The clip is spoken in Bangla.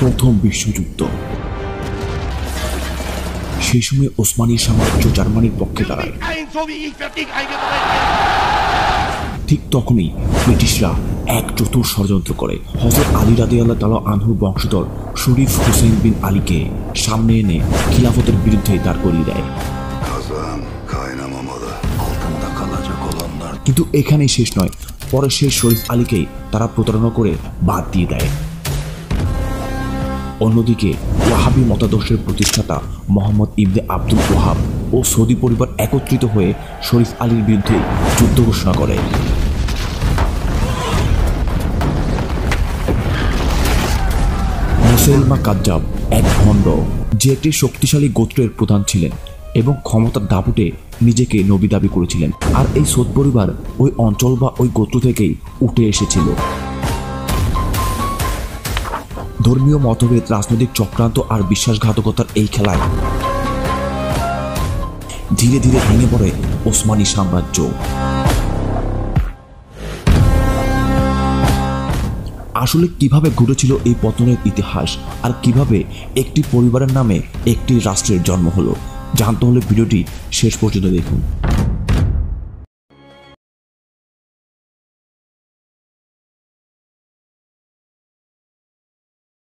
প্রথম বিশ্বযুদ্ধ। সেই সময় ওসমানী সাম্রাজ্য জার্মানির পক্ষে দাঁড়ায়। ঠিক তখনই ব্রিটিশরা এক চতুর ষড়যন্ত্র করে হযরত আলী রাদিয়াল্লাহু তাআলা আনহুর বংশধর শরীফ হুসেন বিন আলীকে সামনে এনে খিলাফতের বিরুদ্ধে দাঁড় করিয়ে দেয়। কিন্তু এখানেই শেষ নয়, পরে সেই শরীফ আলীকেই তারা প্রতারণা করে বাদ দিয়ে দেয়। অন্যদিকে ওয়াহাবি মতাদর্শের প্রতিষ্ঠাতা মোহাম্মদ ইবনে আব্দুল ওয়াহাব ও সৌদি পরিবার একত্রিত হয়ে শরীফ আলীর বিরুদ্ধে যুদ্ধ ঘোষণা করে। মুসাইলমা কাজ্জাব এক ভণ্ড, যে একটি শক্তিশালী গোত্রের প্রধান ছিলেন এবং ক্ষমতার দাপুটে নিজেকে নবী দাবি করেছিলেন। আর এই সৌদ পরিবার ওই অঞ্চল বা ওই গোত্র থেকেই উঠে এসেছিল। ধর্মীয় মতভেদ, রাজনৈতিক চক্রান্ত আর বিশ্বাসঘাতকতার এই খেলায় ধীরে ধীরে ভেঙে পড়ে ওসমানী সাম্রাজ্য। আসলে কিভাবে ঘটেছিল এই পতনের ইতিহাস, আর কিভাবে একটি পরিবারের নামে একটি রাষ্ট্রের জন্ম হলো, জানতে হলে ভিডিওটি শেষ পর্যন্ত দেখুন।